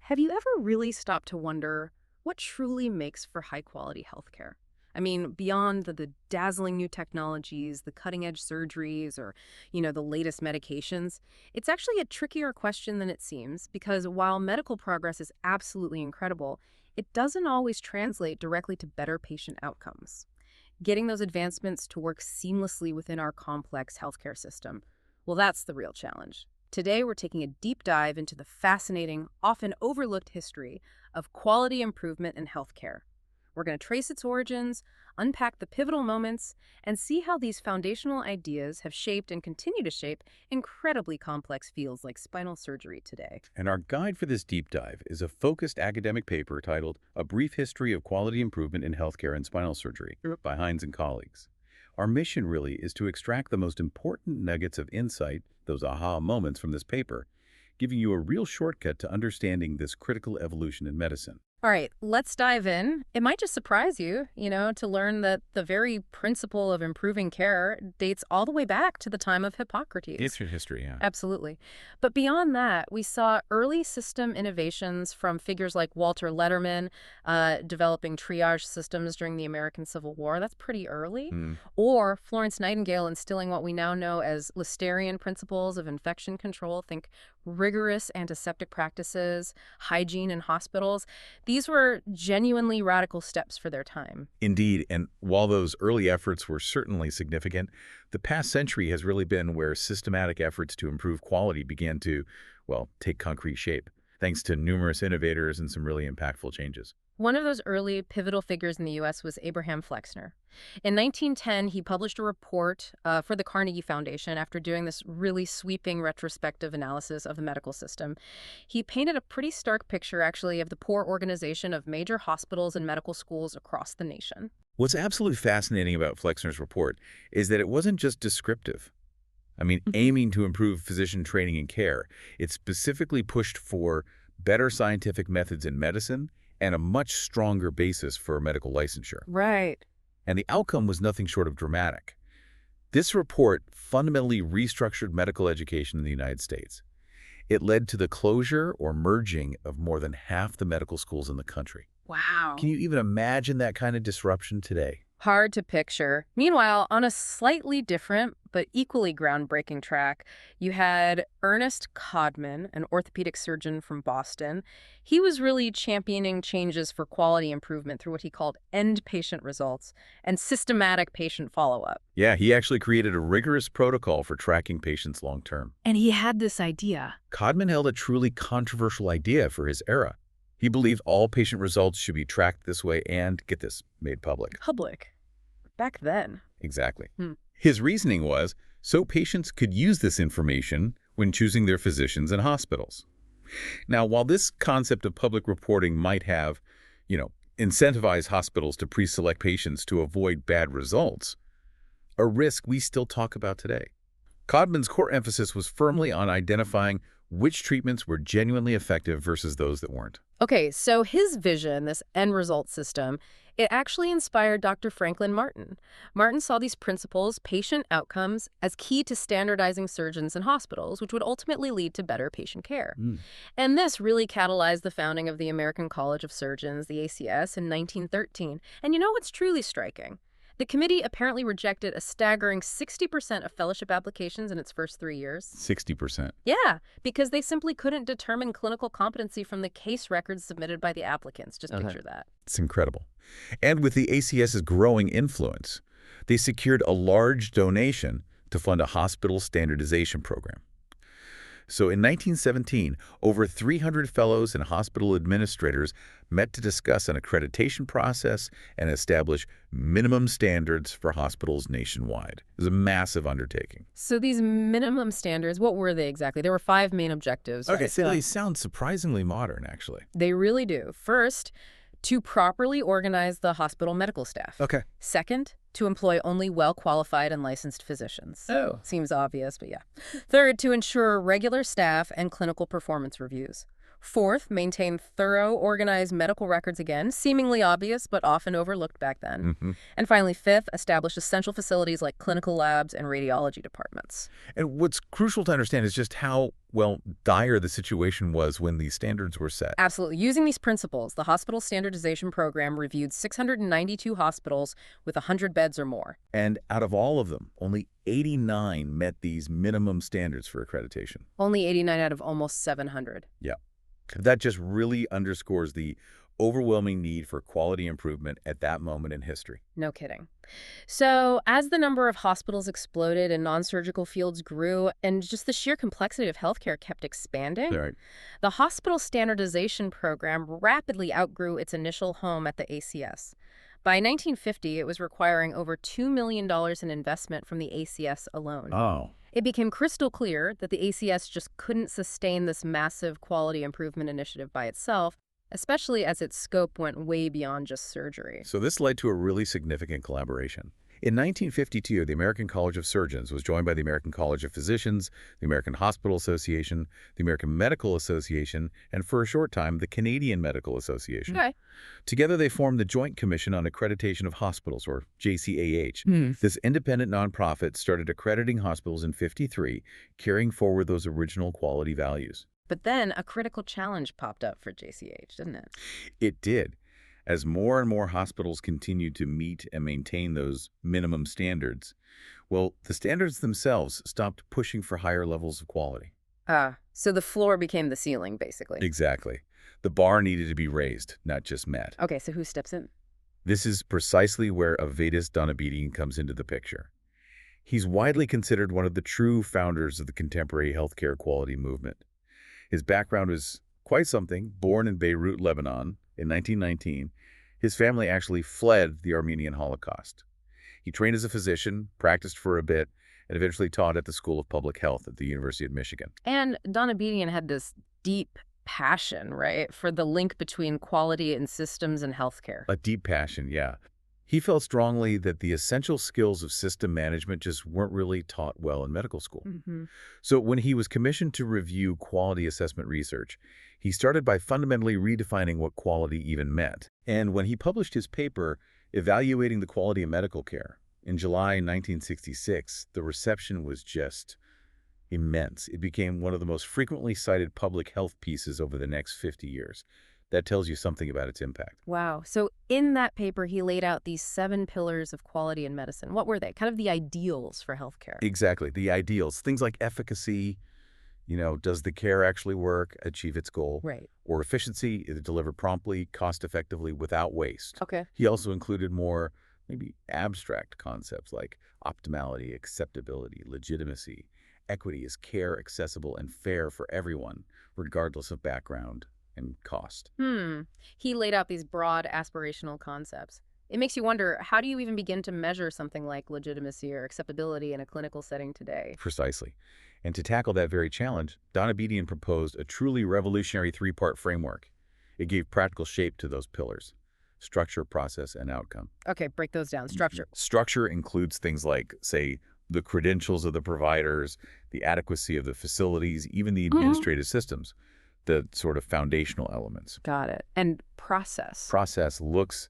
Have you ever really stopped to wonder what truly makes for high-quality healthcare? I mean, beyond the dazzling new technologies, the cutting-edge surgeries, or, the latest medications, it's actually a trickier question than it seems because while medical progress is absolutely incredible, it doesn't always translate directly to better patient outcomes. Getting those advancements to work seamlessly within our complex healthcare system, well, that's the real challenge. Today, we're taking a deep dive into the fascinating, often overlooked history of quality improvement in healthcare. We're going to trace its origins, unpack the pivotal moments, and see how these foundational ideas have shaped and continue to shape incredibly complex fields like spinal surgery today. And our guide for this deep dive is a focused academic paper titled A Brief History of Quality Improvement in Healthcare and Spinal Surgery by Hines and colleagues. Our mission really is to extract the most important nuggets of insight, those aha moments from this paper, giving you a real shortcut to understanding this critical evolution in medicine. All right, let's dive in. It might just surprise you, to learn that the very principle of improving care dates all the way back to the time of Hippocrates. Ancient history, yeah. Absolutely. But beyond that, we saw early system innovations from figures like Walter Letterman developing triage systems during the American Civil War. That's pretty early. Or Florence Nightingale instilling what we now know as Listerian principles of infection control. Think rigorous antiseptic practices, hygiene in hospitals. These were genuinely radical steps for their time. Indeed, and while those early efforts were certainly significant, the past century has really been where systematic efforts to improve quality began to, well, take concrete shape, thanks to numerous innovators and some really impactful changes. One of those early pivotal figures in the U.S. was Abraham Flexner. In 1910, he published a report for the Carnegie Foundation after doing this really sweeping retrospective analysis of the medical system. He painted a pretty stark picture, actually, of the poor organization of major hospitals and medical schools across the nation. What's absolutely fascinating about Flexner's report is that it wasn't just descriptive. Aiming to improve physician training and care, it specifically pushed for better scientific methods in medicine and a much stronger basis for medical licensure. Right. And the outcome was nothing short of dramatic. This report fundamentally restructured medical education in the United States. It led to the closure or merging of more than half the medical schools in the country. Wow. Can you even imagine that kind of disruption today? Hard to picture. Meanwhile, on a slightly different but equally groundbreaking track, you had Ernest Codman, an orthopedic surgeon from Boston. He was really championing changes for quality improvement through what he called end patient results and systematic patient follow-up. Yeah, he actually created a rigorous protocol for tracking patients long-term. And he had this idea. Codman held a truly controversial idea for his era. He believed all patient results should be tracked this way and, get this, made public. Public. Back then. Exactly. His reasoning was so patients could use this information when choosing their physicians and hospitals. Now, while this concept of public reporting might have, incentivized hospitals to pre-select patients to avoid bad results, a risk we still talk about today. Codman's core emphasis was firmly on identifying which treatments were genuinely effective versus those that weren't. Okay, so his vision, this end result system, it actually inspired Dr. Franklin Martin. Martin saw these principles, patient outcomes, as key to standardizing surgeons and hospitals, which would ultimately lead to better patient care. And this really catalyzed the founding of the American College of Surgeons, the ACS, in 1913. And you know what's truly striking? The committee apparently rejected a staggering 60% of fellowship applications in its first 3 years. 60%. Yeah, because they simply couldn't determine clinical competency from the case records submitted by the applicants. Just picture that. It's incredible. And with the ACS's growing influence, they secured a large donation to fund a hospital standardization program. So in 1917, over 300 fellows and hospital administrators met to discuss an accreditation process and establish minimum standards for hospitals nationwide. It was a massive undertaking. So these minimum standards, what were they exactly? There were 5 main objectives. Okay, right? so they sound surprisingly modern, actually. They really do. First, to properly organize the hospital medical staff. Okay. Second, to employ only well-qualified and licensed physicians. Oh. Seems obvious, but yeah. Third, to ensure regular staff and clinical performance reviews. Fourth, maintain thorough, organized medical records again, seemingly obvious but often overlooked back then. Hmm. And finally, fifth, establish essential facilities like clinical labs and radiology departments. And what's crucial to understand is just how, well, dire the situation was when these standards were set. Absolutely. Using these principles, the Hospital Standardization Program reviewed 692 hospitals with 100 beds or more. And out of all of them, only 89 met these minimum standards for accreditation. Only 89 out of almost 700. Yeah. That just really underscores the overwhelming need for quality improvement at that moment in history. No kidding. So, as the number of hospitals exploded and non-surgical fields grew, and just the sheer complexity of healthcare kept expanding, Right. the Hospital Standardization Program rapidly outgrew its initial home at the ACS. By 1950, it was requiring over $2 million in investment from the ACS alone. Oh. It became crystal clear that the ACS just couldn't sustain this massive quality improvement initiative by itself, especially as its scope went way beyond just surgery. So this led to a really significant collaboration. In 1952, the American College of Surgeons was joined by the American College of Physicians, the American Hospital Association, the American Medical Association, and for a short time, the Canadian Medical Association. Okay. Together, they formed the Joint Commission on Accreditation of Hospitals, or JCAH. This independent nonprofit started accrediting hospitals in '53, carrying forward those original quality values. But then a critical challenge popped up for JCH, didn't it? It did. As more and more hospitals continued to meet and maintain those minimum standards, well, the standards themselves stopped pushing for higher levels of quality. So the floor became the ceiling, basically. Exactly. The bar needed to be raised, not just met. Okay, so who steps in? This is precisely where Avedis Donabedian comes into the picture. He's widely considered one of the true founders of the contemporary healthcare quality movement. His background is quite something. Born in Beirut, Lebanon in 1919, his family actually fled the Armenian Holocaust. He trained as a physician, practiced for a bit, and eventually taught at the School of Public Health at the University of Michigan. And Donabedian had this deep passion, right, for the link between quality and systems and healthcare. A deep passion, yeah. He felt strongly that the essential skills of system management just weren't really taught well in medical school. So when he was commissioned to review quality assessment research, he started by fundamentally redefining what quality even meant. And when he published his paper, Evaluating the Quality of Medical Care, in July 1966, the reception was just immense. It became one of the most frequently cited public health pieces over the next 50 years. That tells you something about its impact. Wow. So in that paper, he laid out these 7 pillars of quality in medicine. What were they? Kind of the ideals for healthcare. Exactly. The ideals, things like efficacy, does the care actually work, achieve its goal? Right. Or efficiency, is it delivered promptly, cost-effectively, without waste? Okay. He also included more maybe abstract concepts like optimality, acceptability, legitimacy, equity. Is care accessible and fair for everyone, regardless of background and cost? He laid out these broad aspirational concepts. It makes you wonder, how do you even begin to measure something like legitimacy or acceptability in a clinical setting today? Precisely. And to tackle that very challenge, Donabedian proposed a truly revolutionary 3-part framework. It gave practical shape to those pillars: structure, process, and outcome. Okay, break those down. Structure. Structure includes things like, say, the credentials of the providers, the adequacy of the facilities, even the administrative systems, the sort of foundational elements. Got it. And process. Process looks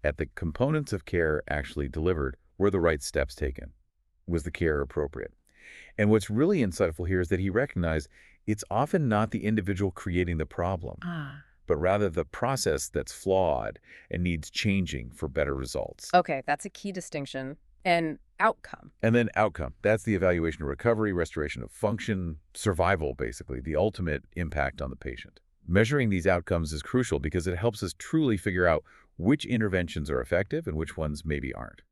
at the components of care actually delivered. Were the right steps taken? Was the care appropriate? And what's really insightful here is that he recognized it's often not the individual creating the problem, but rather the process that's flawed and needs changing for better results. Okay, that's a key distinction. And outcome. And then outcome. That's the evaluation of recovery, restoration of function, survival, basically, the ultimate impact on the patient. Measuring these outcomes is crucial because it helps us truly figure out which interventions are effective and which ones maybe aren't.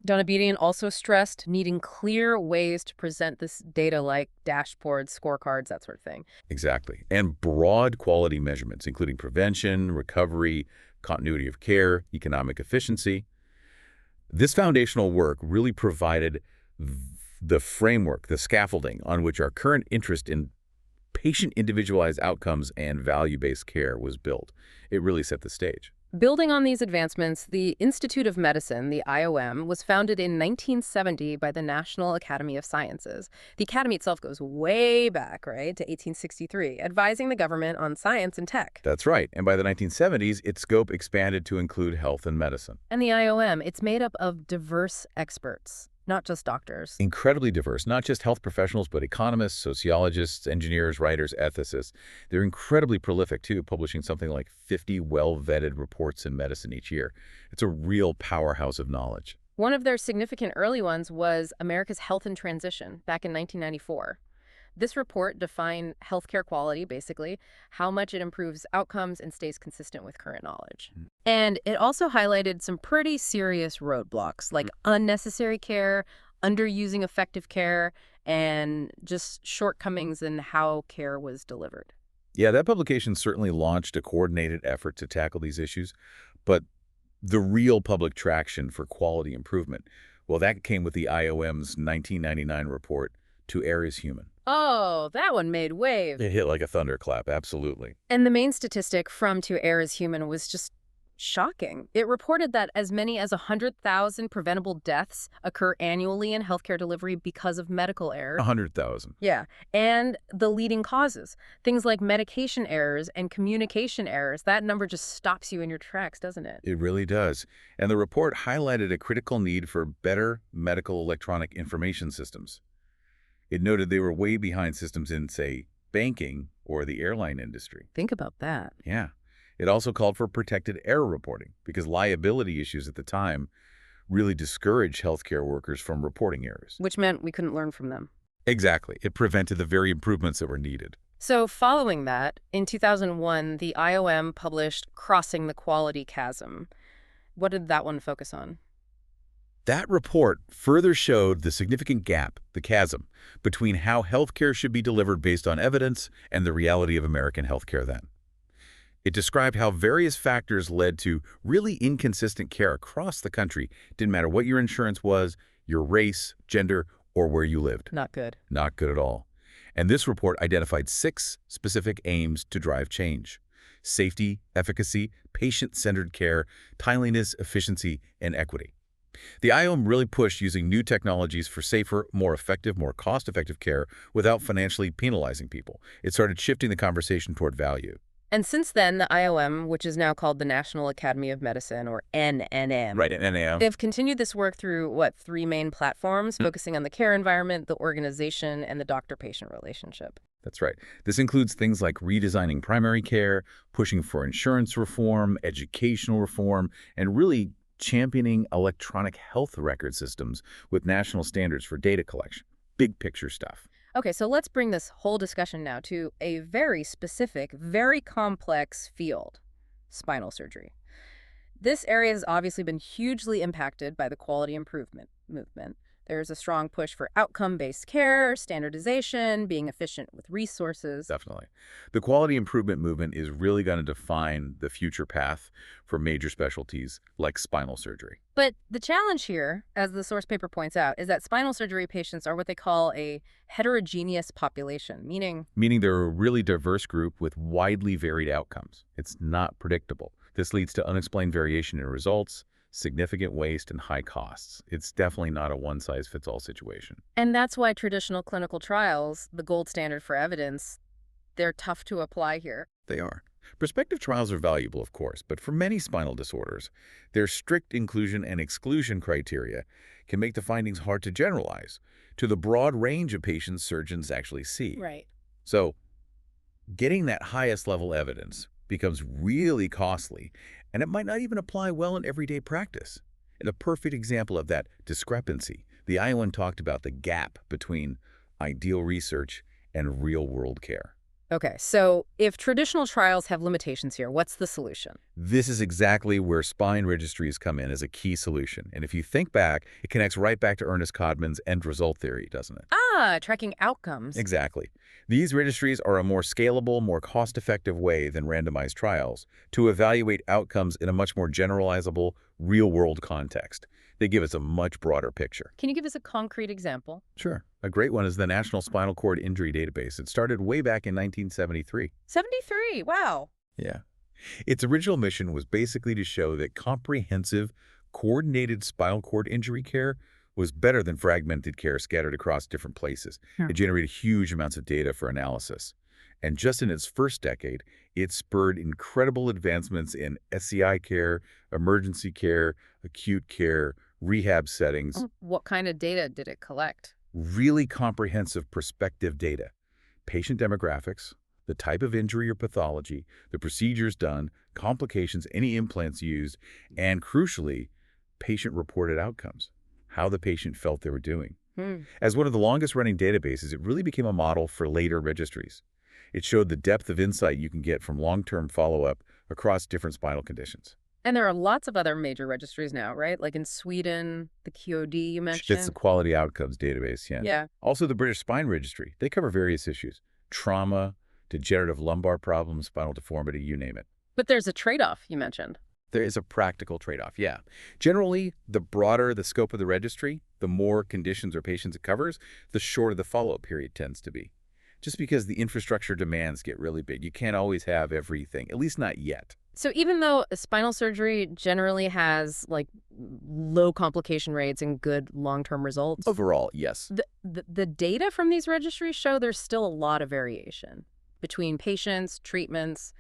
Donabedian also stressed needing clear ways to present this data like dashboards, scorecards, that sort of thing. Exactly. And broad quality measurements, including prevention, recovery, continuity of care, economic efficiency. This foundational work really provided the framework, the scaffolding on which our current interest in patient individualized outcomes and value-based care was built. It really set the stage. Building on these advancements, the Institute of Medicine, the IOM, was founded in 1970 by the National Academy of Sciences. The academy itself goes way back, right, to 1863, advising the government on science and tech. That's right. And by the 1970s, its scope expanded to include health and medicine. And the IOM, it's made up of diverse experts, not just doctors. Incredibly diverse, not just health professionals, but economists, sociologists, engineers, writers, ethicists. They're incredibly prolific, too, publishing something like 50 well-vetted reports in medicine each year. It's a real powerhouse of knowledge. One of their significant early ones was America's Health and Transition back in 1994. This report defined healthcare quality, basically, how much it improves outcomes and stays consistent with current knowledge. And it also highlighted some pretty serious roadblocks, like unnecessary care, underusing effective care, and just shortcomings in how care was delivered. Yeah, that publication certainly launched a coordinated effort to tackle these issues, but the real public traction for quality improvement, well, that came with the IOM's 1999 report, To Err is Human. Oh, that one made waves. It hit like a thunderclap, absolutely. And the main statistic from To Err is Human was just shocking. It reported that as many as 100,000 preventable deaths occur annually in healthcare delivery because of medical errors. 100,000. Yeah, and the leading causes, things like medication errors and communication errors, that number just stops you in your tracks, doesn't it? It really does. And the report highlighted a critical need for better medical electronic information systems. It noted they were way behind systems in, say, banking or the airline industry. Think about that. Yeah. It also called for protected error reporting because liability issues at the time really discouraged healthcare workers from reporting errors. Which meant we couldn't learn from them. Exactly. It prevented the very improvements that were needed. So following that, in 2001, the IOM published Crossing the Quality Chasm. What did that one focus on? That report further showed the significant gap, the chasm, between how healthcare should be delivered based on evidence and the reality of American healthcare then. It described how various factors led to really inconsistent care across the country. Didn't matter what your insurance was, your race, gender, or where you lived. Not good. Not good at all. And this report identified 6 specific aims to drive change: safety, efficacy, patient-centered care, timeliness, efficiency, and equity. The IOM really pushed using new technologies for safer, more effective, more cost-effective care without financially penalizing people. It started shifting the conversation toward value. And since then, the IOM, which is now called the National Academy of Medicine, or NNM. Right, and NAM. They've continued this work through, 3 main platforms, focusing on the care environment, the organization, and the doctor-patient relationship. That's right. This includes things like redesigning primary care, pushing for insurance reform, educational reform, and really championing electronic health record systems with national standards for data collection. Big picture stuff. Okay, so let's bring this whole discussion now to a very specific, very complex field: spinal surgery. This area has obviously been hugely impacted by the quality improvement movement. There's a strong push for outcome-based care, standardization, being efficient with resources. Definitely. The quality improvement movement is really going to define the future path for major specialties like spinal surgery. But the challenge here, as the source paper points out, is that spinal surgery patients are what they call a heterogeneous population, meaning They're a really diverse group with widely varied outcomes. It's not predictable. This leads to unexplained variation in results, significant waste, and high costs. It's definitely not a one-size-fits-all situation. And that's why traditional clinical trials, the gold standard for evidence, they're tough to apply here. They are. Prospective trials are valuable, of course, but for many spinal disorders, their strict inclusion and exclusion criteria can make the findings hard to generalize to the broad range of patients surgeons actually see. Right. So, getting that highest level evidence becomes really costly, and it might not even apply well in everyday practice. And a perfect example of that discrepancy, the ION talked about the gap between ideal research and real-world care. Okay, so if traditional trials have limitations here, what's the solution? This is exactly where spine registries come in as a key solution. And if you think back, it connects right back to Ernest Codman's end result theory, doesn't it? Tracking outcomes. Exactly. These registries are a more scalable, more cost-effective way than randomized trials to evaluate outcomes in a much more generalizable, real-world context. They give us a much broader picture. Can you give us a concrete example? Sure. A great one is the National Spinal Cord Injury Database. It started way back in 1973. 73, wow. Yeah. Its original mission was basically to show that comprehensive, coordinated spinal cord injury care was better than fragmented care scattered across different places. Yeah. It generated huge amounts of data for analysis. And just in its first decade, it spurred incredible advancements in SCI care, emergency care, acute care, rehab settings, What kind of data did it collect? really comprehensive prospective data, patient demographics, the type of injury or pathology, the procedures done, complications, any implants used, and crucially, patient-reported outcomes, how the patient felt they were doing. Hmm. As one of the longest-running databases, it really became a model for later registries. It showed the depth of insight you can get from long-term follow-up across different spinal conditions. And there are lots of other major registries now, right? Like in Sweden, the QOD you It's the mentioned. Quality Outcomes database, yeah. Yeah. Also, the British Spine Registry. They cover various issues: trauma, degenerative lumbar problems, spinal deformity, you name it. But there's a trade-off you mentioned. There is a practical trade-off, yeah. Generally, the broader the scope of the registry, the more conditions or patients it covers, the shorter the follow-up period tends to be. Just because the infrastructure demands get really big. You can't always have everything, at least not yet. So even though spinal surgery generally has like low complication rates and good long-term results, Overall, yes. the data from these registries show there's still a lot of variation between patients, treatments,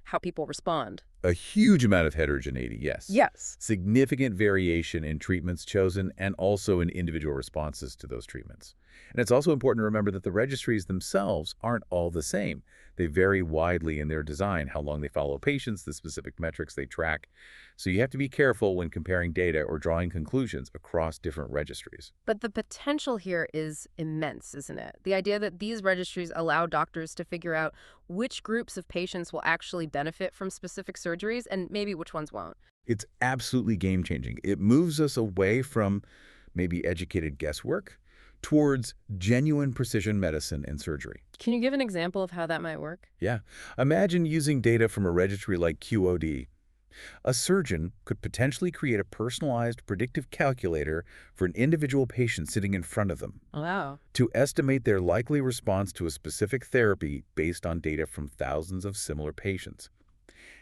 how people respond. A huge amount of heterogeneity, yes. Yes. Significant variation in treatments chosen and also in individual responses to those treatments. And it's also important to remember that the registries themselves aren't all the same. They vary widely in their design, how long they follow patients, the specific metrics they track. So you have to be careful when comparing data or drawing conclusions across different registries. But the potential here is immense, isn't it? The idea that these registries allow doctors to figure out which groups of patients will actually benefit from specific surgeries and maybe which ones won't. It's absolutely game-changing. It moves us away from maybe educated guesswork towards genuine precision medicine and surgery. Can you give an example of how that might work? Yeah. Imagine using data from a registry like QOD. A surgeon could potentially create a personalized predictive calculator for an individual patient sitting in front of them Wow. to estimate their likely response to a specific therapy based on data from thousands of similar patients.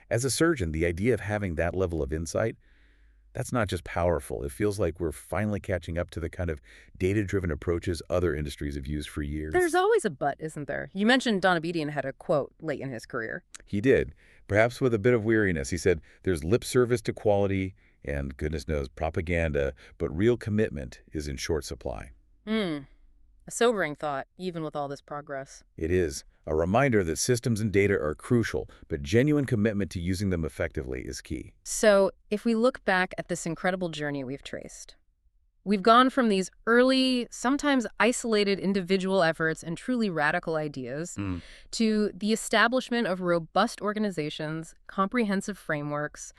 As a surgeon, the idea of having that level of insight, that's not just powerful. It feels like we're finally catching up to the kind of data-driven approaches other industries have used for years. There's always a but, isn't there? You mentioned Donabedian had a quote late in his career. He did, perhaps with a bit of weariness. He said, there's lip service to quality and, goodness knows, propaganda, but real commitment is in short supply. A sobering thought, even with all this progress. It is a reminder that systems and data are crucial, but genuine commitment to using them effectively is key. So if we look back at this incredible journey we've traced, we've gone from these early, sometimes isolated individual efforts and truly radical ideas to the establishment of robust organizations, comprehensive frameworks,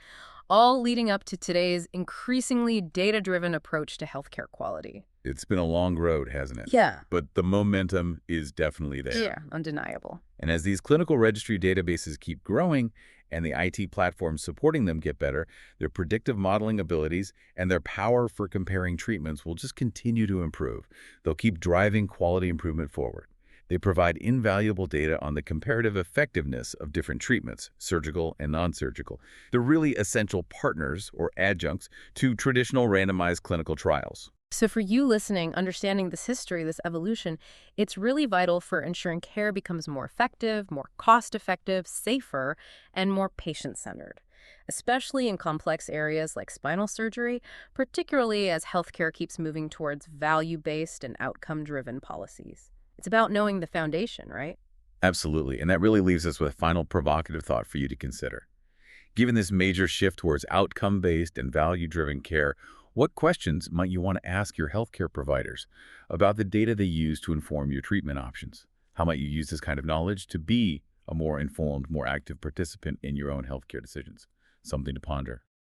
all leading up to today's increasingly data-driven approach to healthcare quality. It's been a long road, hasn't it? Yeah. But the momentum is definitely there. Yeah, undeniable. And as these clinical registry databases keep growing and the IT platforms supporting them get better, their predictive modeling abilities and their power for comparing treatments will just continue to improve. They'll keep driving quality improvement forward. They provide invaluable data on the comparative effectiveness of different treatments, surgical and non-surgical. They're really essential partners or adjuncts to traditional randomized clinical trials. So for you listening, understanding this history, this evolution, it's really vital for ensuring care becomes more effective, more cost-effective, safer, and more patient-centered, especially in complex areas like spinal surgery, particularly as healthcare keeps moving towards value-based and outcome-driven policies. It's about knowing the foundation, right? Absolutely, and that really leaves us with a final provocative thought for you to consider. Given this major shift towards outcome-based and value-driven care, what questions might you want to ask your healthcare providers about the data they use to inform your treatment options? How might you use this kind of knowledge to be a more informed, more active participant in your own healthcare decisions? Something to ponder.